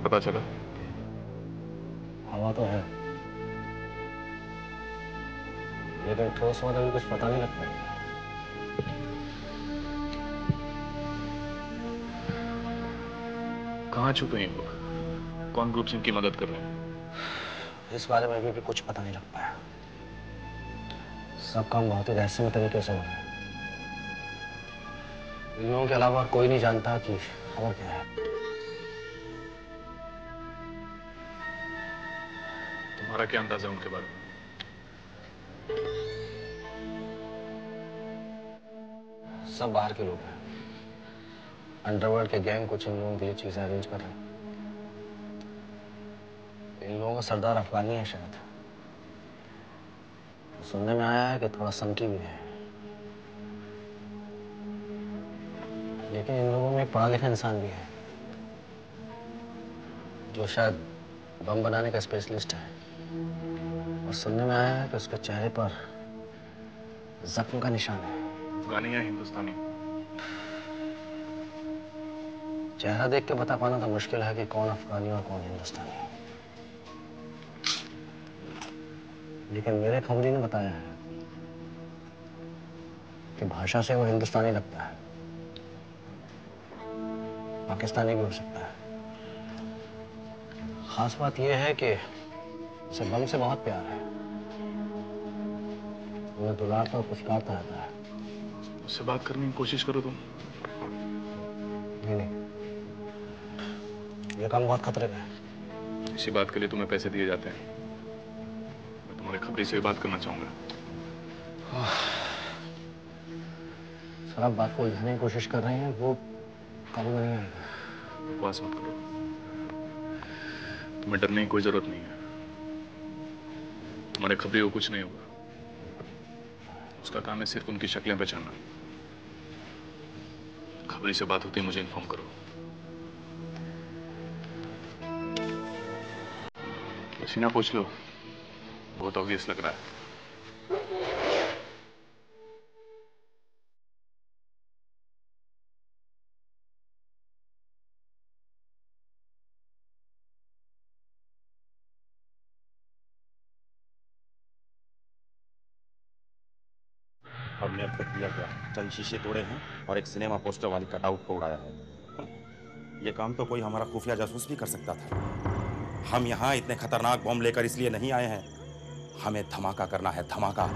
पता चला? हवा तो है, लेकिन ठोस वाले भी कुछ पता नहीं लगता। कहाँ छुपे हैं लोग? कौन ग्रुप्स इनकी मदद कर रहे हैं? इस बारे में भी कुछ पता नहीं लग पाया। सब काम बहुत ही रहस्यमय तरीके से हो रहा है। इन लोगों के अलावा और कोई नहीं जानता कि खबर क्या है। तुम्हारा क्या अंदाजा है उनके बारे में? सब बाहर के लोग हैं। अंडरवर्ल्ड के गैंग कुछ इन लोगों के लिए चीजें अरेंज कर रहे हैं। इन लोगों का सरदार अफगानी है शायद। सुनने में आया है कि थोड़ा संकी भी है। लेकिन इन लोगों में एक पढ़ा लिखा इंसान भी है जो शायद बम बनाने का स्पेशलिस्ट है। और सुनने में आया है कि उसके चेहरे पर जख्म का निशान है। अफगानी या हिंदुस्तानी? चेहरा देख के बता पाना तो मुश्किल है कि कौन अफगानी और कौन हिंदुस्तानी है। लेकिन मेरे खबरी ने बताया है कि भाषा से वो हिंदुस्तानी लगता है, पाकिस्तानी भी हो सकता है। खास बात यह है कि उसे बम से बहुत प्यार है। उन्हें दुलारता और पुचकारता रहता है। उससे बात करने की कोशिश करो तुम। नहीं, ये काम बहुत खतरे का है। इसी बात के लिए तुम्हें पैसे दिए जाते हैं। मैं तुम्हारे खबरी से बात करना चाहूंगा। सर, आप बात को उलझाने की कोशिश कर रहे हैं, वो काबू में नहीं आएगा। बकवास मत करो। तुम्हें डरने की कोई जरूरत नहीं है। तुम्हारे खबरी को कुछ नहीं होगा। उसका काम है सिर्फ उनकी शक्लें पहचानना। खबरी से बात होती है, मुझे इन्फॉर्म करो। पसीना पूछ लो, बहुत ऑब्वियस लग रहा है। हमने अब तक किया क्या? चंद शीशे तोड़े हैं और एक सिनेमा पोस्टर वाली कटआउट को उड़ाया है। ये काम तो कोई हमारा खुफिया जासूस भी कर सकता था। हम यहाँ इतने खतरनाक बम लेकर इसलिए नहीं आए हैं। हमें धमाका करना है, धमाका,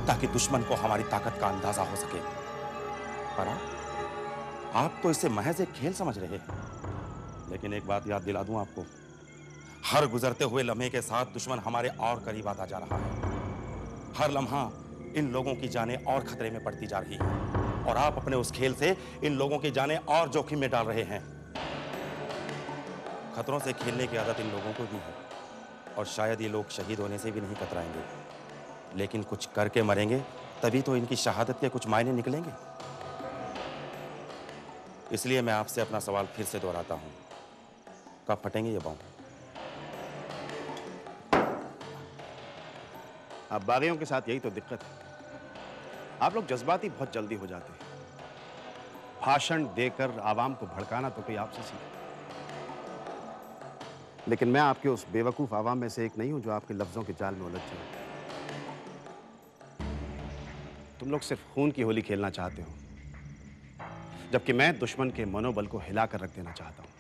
ताकि दुश्मन को हमारी ताकत का अंदाजा हो सके। पर आप तो इसे महज एक खेल समझ रहे हैं। लेकिन एक बात याद दिला दूं आपको, हर गुजरते हुए लम्हे के साथ दुश्मन हमारे और करीब आता जा रहा है। हर लम्हा इन लोगों की जानें और खतरे में पड़ती जा रही है और आप अपने उस खेल से इन लोगों की जानें और जोखिम में डाल रहे हैं। खतरों से खेलने की आदत इन लोगों को भी है और शायद ये लोग शहीद होने से भी नहीं कतराएंगे, लेकिन कुछ करके मरेंगे, तभी तो इनकी शहादत के कुछ मायने निकलेंगे। इसलिए मैं आपसे अपना सवाल फिर से दोहराता हूं, कब फटेंगे ये बम? अब बागियों के साथ यही तो दिक्कत है। आप लोग जज्बाती बहुत जल्दी हो जाते हैं। भाषण देकर आवाम को भड़काना तो कोई आपसे सीखे। लेकिन मैं आपके उस बेवकूफ आवाम में से एक नहीं हूं जो आपके लफ्जों के जाल में उलझ जाए। तुम लोग सिर्फ खून की होली खेलना चाहते हो, जबकि मैं दुश्मन के मनोबल को हिलाकर रख देना चाहता हूं।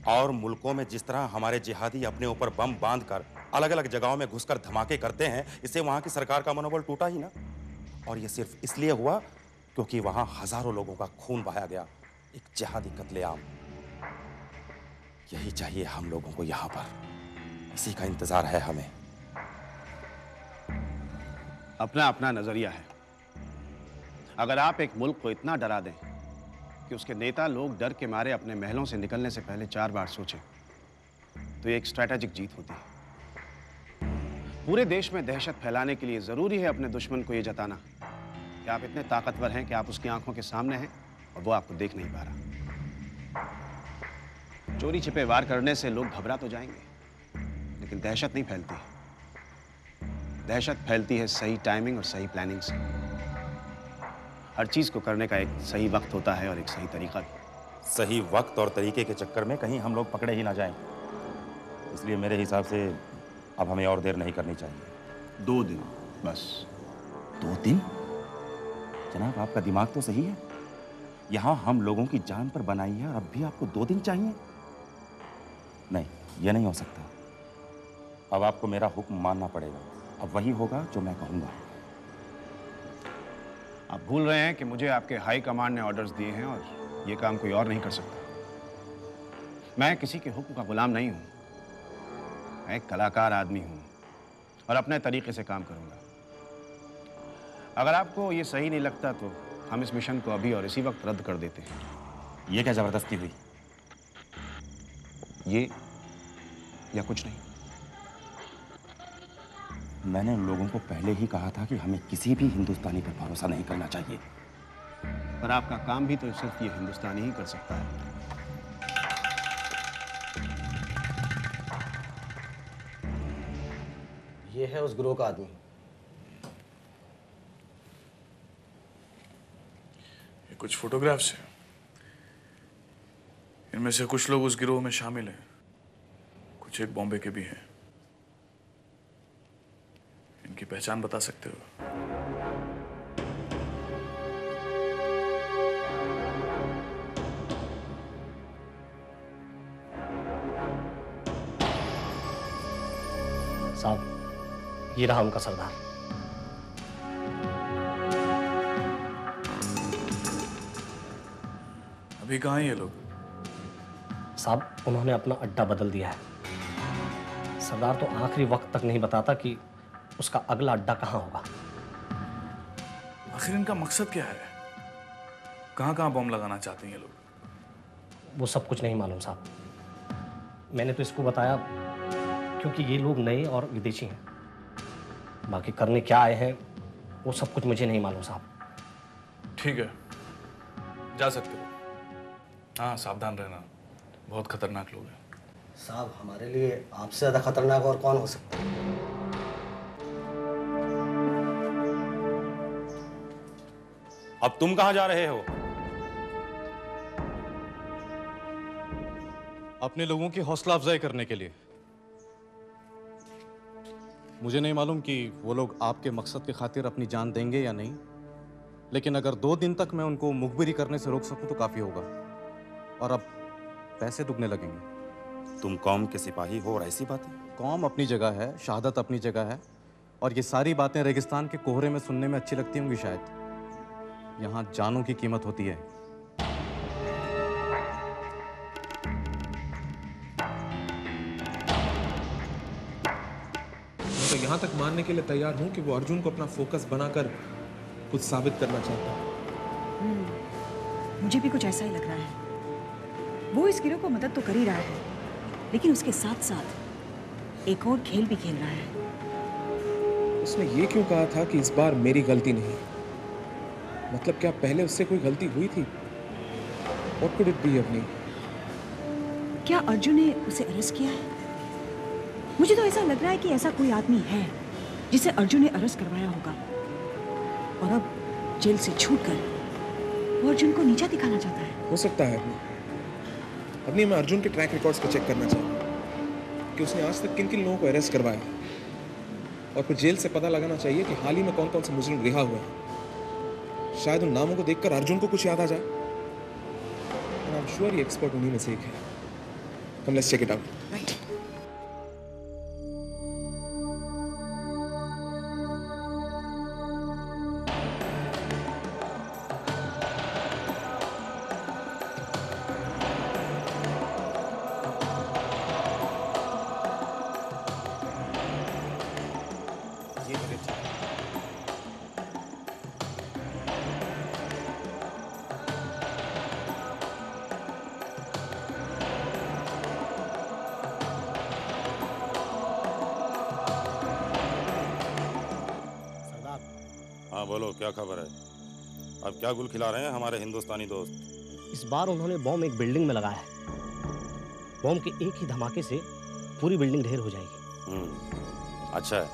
और मुल्कों में जिस तरह हमारे जिहादी अपने ऊपर बम बांधकर अलग अलग जगहों में घुसकर धमाके करते हैं, इससे वहां की सरकार का मनोबल टूटा ही ना। और ये सिर्फ इसलिए हुआ क्योंकि वहां हजारों लोगों का खून बहाया गया, एक जिहादी कत्लेआम। यही चाहिए हम लोगों को यहां पर, इसी का इंतजार है हमें। अपना अपना नजरिया है। अगर आप एक मुल्क को इतना डरा दें कि उसके नेता लोग डर के मारे अपने महलों से निकलने से पहले 4 बार सोचें, तो ये एक स्ट्रैटेजिक जीत होती है। पूरे देश में दहशत फैलाने के लिए जरूरी है अपने दुश्मन को यह जताना कि आप इतने ताकतवर हैं कि आप उसकी आंखों के सामने हैं और वो आपको देख नहीं पा रहा। चोरी छिपे वार करने से लोग घबरा तो जाएंगे, लेकिन दहशत नहीं फैलती। दहशत फैलती है सही टाइमिंग और सही प्लानिंग से। हर चीज को करने का एक सही वक्त होता है और एक सही तरीका भी। सही वक्त और तरीके के चक्कर में कहीं हम लोग पकड़े ही ना जाएं। इसलिए मेरे हिसाब से अब हमें और देर नहीं करनी चाहिए। 2 दिन बस। 2 दिन? जनाब, आपका दिमाग तो सही है। यहाँ हम लोगों की जान पर बनाई है और अब भी आपको 2 दिन चाहिए? नहीं, यह नहीं हो सकता। अब आपको मेरा हुक्म मानना पड़ेगा। अब वही होगा जो मैं कहूँगा। आप भूल रहे हैं कि मुझे आपके हाई कमांड ने ऑर्डर्स दिए हैं और ये काम कोई और नहीं कर सकता। मैं किसी के हुक्म का गुलाम नहीं हूं। मैं एक कलाकार आदमी हूं और अपने तरीके से काम करूंगा। अगर आपको ये सही नहीं लगता तो हम इस मिशन को अभी और इसी वक्त रद्द कर देते हैं। ये क्या जबरदस्ती हुई? ये या कुछ नहीं। मैंने उन लोगों को पहले ही कहा था कि हमें किसी भी हिंदुस्तानी पर भरोसा नहीं करना चाहिए। पर आपका काम भी तो सिर्फ ये हिंदुस्तानी ही कर सकता है। ये है उस गिरोह का आदमी। ये कुछ फोटोग्राफ्स हैं। इनमें से कुछ लोग उस गिरोह में शामिल हैं, कुछ एक बॉम्बे के भी हैं। इनकी पहचान बता सकते हो? साहब, ये रहा उनका सरदार। अभी कहाँ हैं ये लोग? साहब, उन्होंने अपना अड्डा बदल दिया है। सरदार तो आखिरी वक्त तक नहीं बताता कि उसका अगला अड्डा कहाँ होगा। आखिर इनका मकसद क्या है? कहाँ कहाँ बॉम्ब लगाना चाहते हैं ये लोग? वो सब कुछ नहीं मालूम साहब। मैंने तो इसको बताया क्योंकि ये लोग नए और विदेशी हैं। बाकी करने क्या आए हैं वो सब कुछ मुझे नहीं मालूम साहब। ठीक है, जा सकते हो। हाँ, सावधान रहना, बहुत खतरनाक लोग हैं। साहब, हमारे लिए आपसे ज्यादा खतरनाक और कौन हो सकता है? अब तुम कहां जा रहे हो? अपने लोगों की हौसला अफजाई करने के लिए। मुझे नहीं मालूम कि वो लोग आपके मकसद की खातिर अपनी जान देंगे या नहीं, लेकिन अगर 2 दिन तक मैं उनको मुखबिरी करने से रोक सकूं तो काफी होगा। और अब पैसे दुगने लगेंगे। तुम कौम के सिपाही हो और ऐसी बातें? कौम अपनी जगह है, शहादत अपनी जगह है, और ये सारी बातें रेगिस्तान के कोहरे में सुनने में अच्छी लगती होंगी शायद। यहाँ जानों की कीमत होती है। मैं तो यहाँ तक मानने के लिए तैयार हूँ कि वो अर्जुन को अपना फोकस बनाकर कुछ साबित करना चाहता है। मुझे भी कुछ ऐसा ही लग रहा है। वो इस गिरोह को मदद तो कर ही रहा है, लेकिन उसके साथ साथ एक और खेल भी खेल रहा है। उसने ये क्यों कहा था कि इस बार मेरी गलती नहीं? मतलब क्या पहले उससे कोई गलती हुई थी? What could it be, Avani? क्या अर्जुन ने उसे अरेस्ट किया है? मुझे तो ऐसा लग रहा है कि ऐसा कोई आदमी है जिसे अर्जुन ने अरेस्ट करवाया होगा, और अब जेल से छूटकर वो अर्जुन को नीचा दिखाना चाहता है। हो सकता है अवनी। अवनी, मैं अर्जुन के ट्रैक रिकॉर्ड्स को चेक करना चाहूँगा कि उसने आज तक किन किन लोगों को अरेस्ट करवाया, और फिर जेल से पता लगाना चाहिए कि हाल ही में कौन कौन से मुजरिम रिहा हुए हैं। शायद उन नामों को देखकर अर्जुन को कुछ याद आ जाए। And I'm sure ये एक्सपर्ट उन्हीं में से एक है। Come, let's check it out. Right. ये मेरे थे। सरदार, हाँ बोलो, क्या खबर है? अब क्या गुल खिला रहे हैं हमारे हिंदुस्तानी दोस्त? इस बार उन्होंने बॉम्ब एक बिल्डिंग में लगाया है। बॉम्ब के एक ही धमाके से पूरी बिल्डिंग ढेर हो जाएगी। अच्छा है।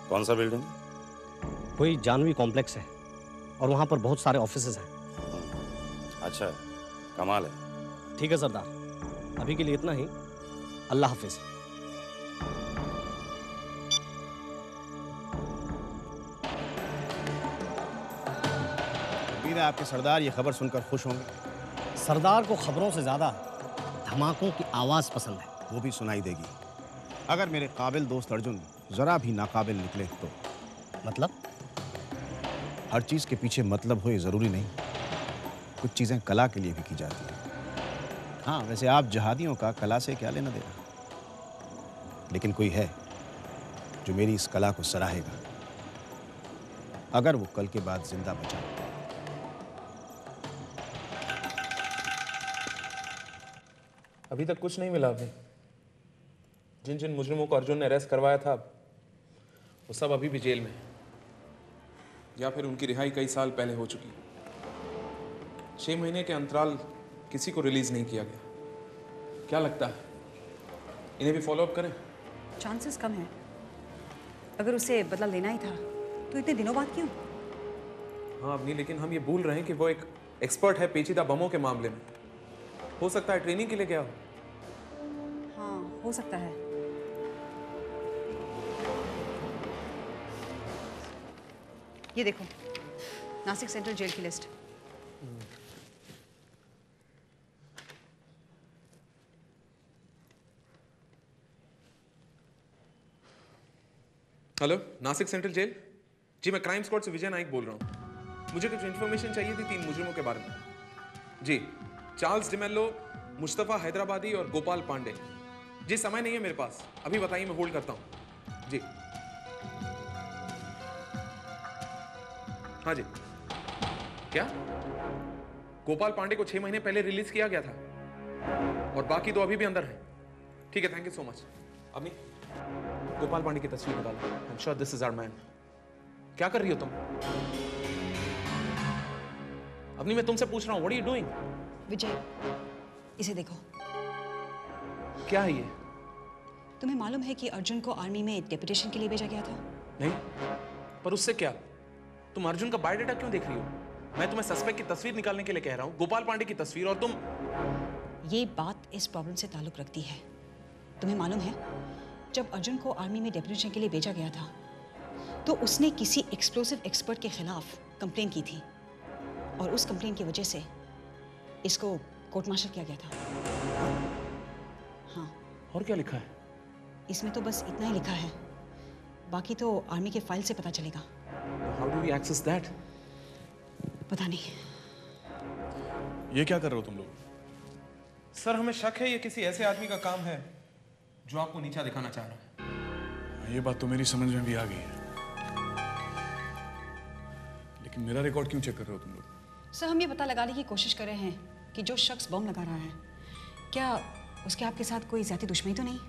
कौन सा बिल्डिंग? कोई जानवी कॉम्प्लेक्स है और वहाँ पर बहुत सारे ऑफिसेज हैं। अच्छा है। कमाल है। ठीक है सरदार, अभी के लिए इतना ही। अल्लाह हाफिज। उम्मीद है आपके सरदार ये खबर सुनकर खुश होंगे। सरदार को खबरों से ज़्यादा धमाकों की आवाज़ पसंद है। वो भी सुनाई देगी। अगर मेरे काबिल दोस्त अर्जुन ज़रा भी नाकाबिल निकले तो। मतलब? हर चीज़ के पीछे मतलब हो ये ज़रूरी नहीं। कुछ चीज़ें कला के लिए भी की जाती हैं। हाँ, वैसे आप जहादियों का कला से क्या लेना देना, लेकिन कोई है जो मेरी इस कला को सराहेगा, अगर वो कल के बाद जिंदा बचा। अभी तक कुछ नहीं मिला। अभी जिन जिन मुजरिमों को अर्जुन ने अरेस्ट करवाया था वो सब अभी भी जेल में हैं, या फिर उनकी रिहाई कई साल पहले हो चुकी। 6 महीने के अंतराल किसी को रिलीज नहीं किया गया। क्या लगता है इन्हें भी फॉलो अप करें? चांसेस कम है। अगर उसे बदला लेना ही था तो इतने दिनों बाद क्यों? हाँ अवनी, लेकिन हम ये भूल रहे हैं कि वो एक एक्सपर्ट है पेचीदा बमों के मामले में। हो सकता है ट्रेनिंग के लिए गया हो। हाँ, हो सकता है। ये देखो, नासिक सेंट्रल जेल की list. Hello, Nashik central jail. जी, मैं क्राइम स्क्वाड से विजय नाइक बोल रहा हूँ। मुझे कुछ इन्फॉर्मेशन चाहिए थी 3 मुजरिमों के बारे में। जी, चार्ल्स डिमेल्लो, मुस्तफ़ा हैदराबादी और गोपाल पांडे। जी, समय नहीं है मेरे पास, अभी बताइए, मैं होल्ड करता हूँ। जी हाँ जी। क्या गोपाल पांडे को 6 महीने पहले रिलीज किया गया था और बाकी 2 अभी भी अंदर हैं? ठीक है, थैंक यू सो मच। अभी गोपाल पांडे की तस्वीर निकालो। I am sure this is our man. क्या कर रही हो तुम? अपनी मैं तुमसे पूछ रहा हूं, व्हाट आर यू डूइंग? विजय, इसे देखो। क्या है ये? तुम्हें मालूम है कि अर्जुन को आर्मी में डेपुटेशन के लिए भेजा गया था? नहीं, पर उससे क्या? तुम अर्जुन का बायोडाटा क्यों देख रही हो? मैं तुम्हें सस्पेक्ट की तस्वीर निकालने के लिए कह रहा हूं, गोपाल पांडे की तस्वीर, और तुम। ये बात इस प्रॉब्लम से ताल्लुक रखती है। तुम्हें मालूम है, जब अर्जुन को आर्मी में डेपुटेशन के लिए भेजा गया था तो उसने किसी एक्सप्लोसिव एक्सपर्ट के खिलाफ कंप्लेन की थी और उस कंप्लेन की वजह से इसको कोर्ट मार्शल किया गया था। हाँ। और क्या लिखा है? इसमें तो बस इतना ही लिखा है, बाकी तो आर्मी के फाइल से पता चलेगा। How do we access that? पता नहीं। ये क्या कर रहे हो तुम लोग? सर, हमें शक है ये किसी ऐसे आदमी का काम है जो आपको नीचा दिखाना चाह रहा है। ये बात तो मेरी समझ में भी आ गई है, लेकिन मेरा रिकॉर्ड क्यों चेक कर रहे हो तुम लोग? सर, हम ये पता लगाने की कोशिश कर रहे हैं कि जो शख्स बम लगा रहा है, क्या उसके आपके साथ कोई ज़्यादा दुश्मनी तो नहीं?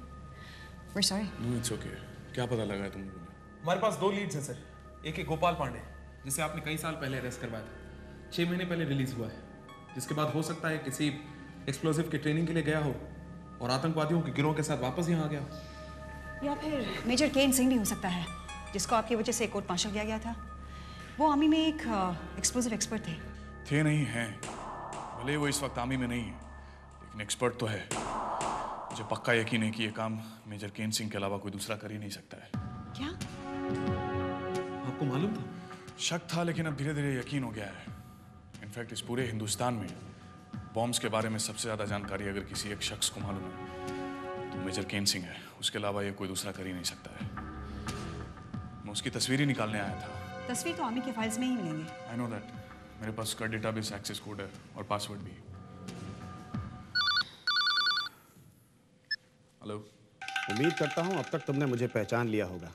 We're sorry. No, it's okay. क्या पता लगा है तुम लोगों ने? हमारे पास 2 लीड्स हैं सर। एक है गोपाल पांडे, जिसे आपने कई साल पहले अरेस्ट करवाया था, 6 महीने पहले रिलीज हुआ है, जिसके बाद हो सकता है किसी एक्सप्लोसिव की ट्रेनिंग के लिए गया हो और आतंकवादियों के गिरोह के साथ वापस यहाँ आ गया। या फिर मेजर केन सिंह भी हो सकता है, जिसको आपकी वजह से कोर्ट मार्शल किया गया था। वो आर्मी में एक एक्सप्लोसिव एक्सपर्ट थे नहीं हैं, भले वो इस वक्त आर्मी में नहीं है, लेकिन एक्सपर्ट तो है। मुझे पक्का यकीन है कि ये काम मेजर केन सिंह के अलावा कोई दूसरा कर ही नहीं सकता है। क्या? आपको मालूम था? शक था, लेकिन अब धीरे धीरे यकीन हो गया है। इनफैक्ट इस पूरे हिंदुस्तान में बॉम्ब्स के बारे में सबसे ज़्यादा जानकारी अगर किसी एक शख्स को मालूम है तो मेजर केन सिंह है। उसके अलावा ये कोई दूसरा कर ही नहीं सकता है। मैं उसकी तस्वीर ही निकालने आया था। तस्वीर तो आर्मी के फाइल्स में ही मिलेंगे। I know that. मेरे पास उसका डेटाबेस एक्सेस कोड है और पासवर्ड भी। हेलो। उम्मीद करता हूँ अब तक तुमने मुझे पहचान लिया होगा।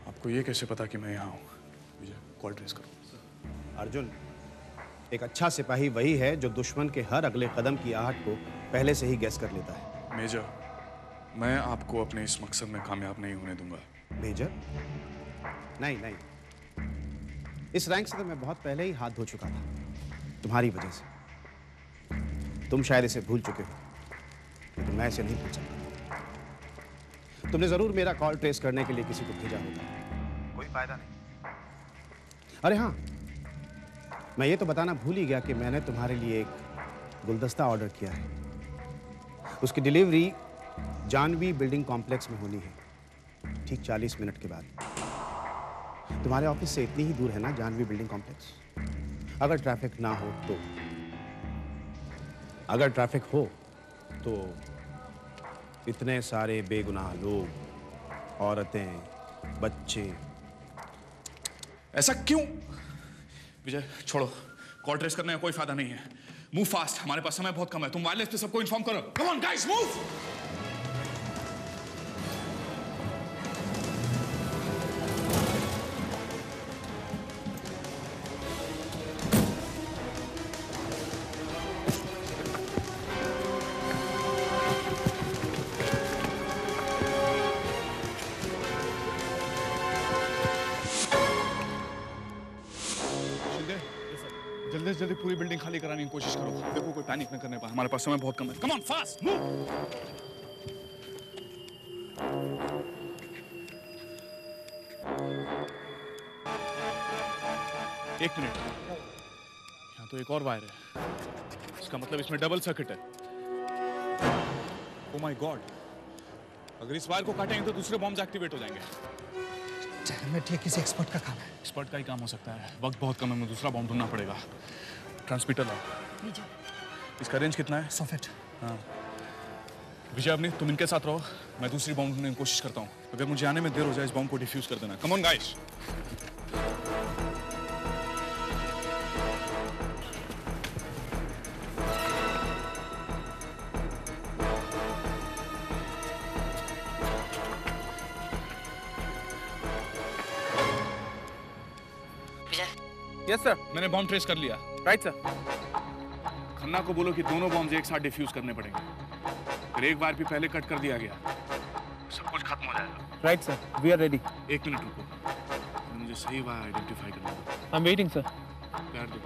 आपको ये कैसे पता कि मैं यहाँ हूँ? विजय, कॉल ट्रेस करो। अर्जुन, एक अच्छा सिपाही वही है जो दुश्मन के हर अगले कदम की आहट को पहले से ही गैस कर लेता है। मेजर, मैं आपको अपने इस मकसद में कामयाब नहीं होने दूंगा। मेजर? नहीं नहीं, इस रैंक से तो मैं बहुत पहले ही हाथ धो चुका था, तुम्हारी वजह से। तुम शायद इसे भूल चुके हो, लेकिन मैं इसे नहीं भूल सकता। तुमने जरूर मेरा कॉल ट्रेस करने के लिए किसी को भेजा होगा, कोई फायदा नहीं। अरे हाँ, मैं ये तो बताना भूल ही गया कि मैंने तुम्हारे लिए एक गुलदस्ता ऑर्डर किया है। उसकी डिलीवरी जानवी बिल्डिंग कॉम्प्लेक्स में होनी है, ठीक 40 मिनट के बाद। तुम्हारे ऑफिस से इतनी ही दूर है ना जानवी बिल्डिंग कॉम्प्लेक्स? अगर ट्रैफिक ना हो तो। अगर ट्रैफिक हो तो इतने सारे बेगुनाह लोग, औरतें, बच्चे। ऐसा क्यों? विजय छोड़ो, कॉल ट्रेस करने का कोई फायदा नहीं है। मूव फास्ट, हमारे पास समय बहुत कम है। तुम वायरलेस पे सबको इन्फॉर्म करो। Come on guys, move. जल्दी से जल्दी पूरी बिल्डिंग खाली कराने की कोशिश करो। देखो कोई पैनिक न करने पाए, हमारे पास समय बहुत कम है। Come on fast move. एक मिनट, यहाँ तो एक और वायर है। इसका मतलब इसमें डबल सर्किट है। ओह माय गॉड, अगर इस वायर को काटेंगे तो दूसरे बॉम्ब्स एक्टिवेट हो जाएंगे। ये किसी एक्सपर्ट का काम है। एक्सपर्ट का ही काम हो सकता है। वक्त बहुत कम है, हमें दूसरा बॉम्ब ढूंढना पड़ेगा। ट्रांसमीटर लाओ। इसका रेंज कितना है? 100 फीट। हाँ विजय, अपनी तुम इनके साथ रहो, मैं दूसरी बॉम्ब ढूंढने की कोशिश करता हूँ। अगर मुझे आने में देर हो जाए, इस बॉम्ब को डिफ्यूज कर देना। Come on guys. Yes sir. मैंने बॉम्ब ट्रेस कर लिया। Right sir. खन्ना को बोलो कि दोनों बॉम्ब एक साथ डिफ्यूज करने पड़ेंगे। फिर एक बार भी पहले कट कर दिया गया, सब कुछ खत्म हो जाएगा। Right sir, we are ready. एक मिनट रुको, मुझे सही वायर आइडेंटिफाई करना होगा। I am waiting sir. प्यार दो।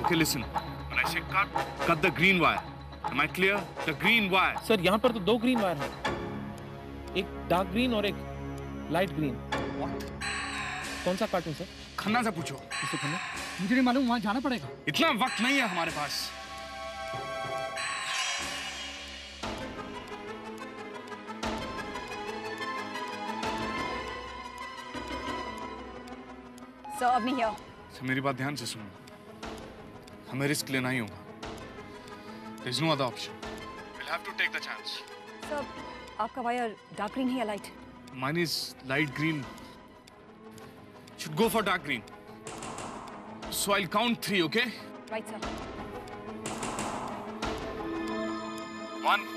Okay, listen. When I say cut the green wire. Am I clear? The green wire. Sir यहाँ पर तो 2 ग्रीन वायर हैं, एक डार्क ग्रीन और एक लाइट ग्रीन। कौन सा काटूं सर? खन्ना से पूछो। किसे खन्ना? मुझे नहीं मालूम, वहाँ जाना पड़ेगा। इतना वक्त नहीं है हमारे पास। सर अब नहीं है। मेरी बात ध्यान से सुनो, हमें रिस्क लेना ही होगा। There is no other option. We'll have to take the chance. Sir आपका वायर डार्क ग्रीन है या light? Mine is light green. Should go for dark green. So I'll count 3, okay? Right sir. 1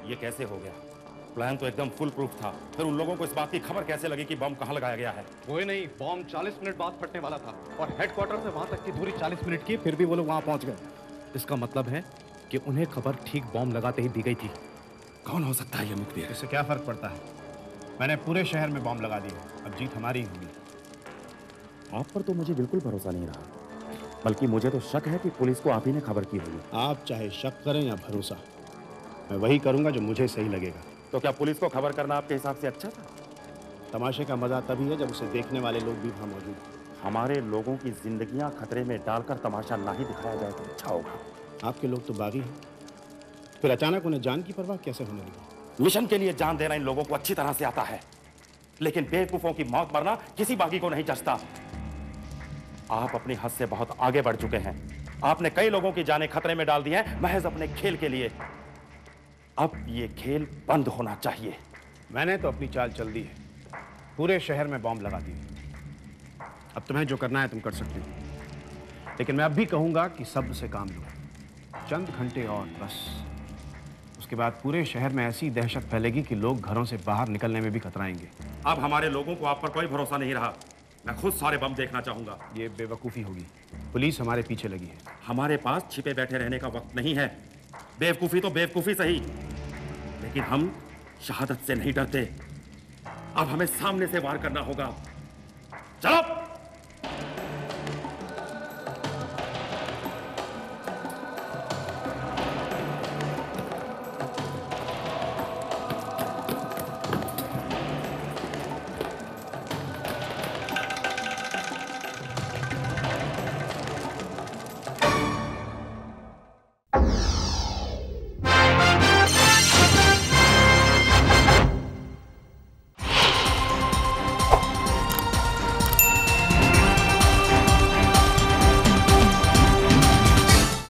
ये कैसे हो गया? Plan तो एकदम full proof था। फिर उन लोगों को इस बात की खबर कैसे लगी कि बम कहाँ लगाया गया है? कोई नहीं, बॉम्ब 40 मिनट बाद फटने वाला था और हेडक्वार्टर से वहां तक की दूरी 40 मिनट की, फिर भी वो लोग वहां पहुंच गए। इसका मतलब है कि उन्हें खबर ठीक बॉम्ब लगाते ही दी गई थी। कौन हो सकता है ये मुखबिर? इससे क्या फर्क पड़ता है? मैंने पूरे शहर में बॉम्ब लगा दिए, अब जीत हमारी ही होगी। आप पर तो मुझे बिल्कुल भरोसा नहीं रहा, बल्कि मुझे तो शक है कि पुलिस को आप ही ने खबर की होगी। आप चाहे शक करें या भरोसा, मैं वही करूंगा जो मुझे सही लगेगा। तो क्या पुलिस को खबर करना आपके हिसाब से अच्छा था? तमाशे का मजा तभी है जब उसे देखने वाले लोग भी वहां मौजूद हैं। हमारे लोगों की जिंदगियां खतरे में डालकर तमाशा ना ही दिखाया जाए तो अच्छा होगा। आपके लोग तो बागी हैं, फिर अचानक उन्हें जान की परवाह कैसे होने लगी? मिशन के लिए जान देना इन लोगों को अच्छी तरह से आता है, लेकिन बेवकूफों की मौत मरना किसी बागी को नहीं जचता। आप अपनी हद से बहुत आगे बढ़ चुके हैं। आपने कई लोगों की जानें खतरे में डाल दी हैं महज अपने खेल के लिए। अब ये खेल बंद होना चाहिए। मैंने तो अपनी चाल चल दी है, पूरे शहर में बॉम्ब लगा दिए। अब तुम्हें जो करना है तुम कर सकते हो, लेकिन मैं अब भी कहूंगा कि सब्र से काम लो। चंद घंटे और बस, उसके बाद पूरे शहर में ऐसी दहशत फैलेगी कि लोग घरों से बाहर निकलने में भी कतराएंगे। अब हमारे लोगों को आप पर कोई भरोसा नहीं रहा। मैं खुद सारे बम देखना चाहूंगा। ये बेवकूफ़ी होगी, पुलिस हमारे पीछे लगी है। हमारे पास छिपे बैठे रहने का वक्त नहीं है। बेवकूफ़ी तो बेवकूफ़ी सही, लेकिन हम शहादत से नहीं डरते। अब हमें सामने से वार करना होगा। चलो।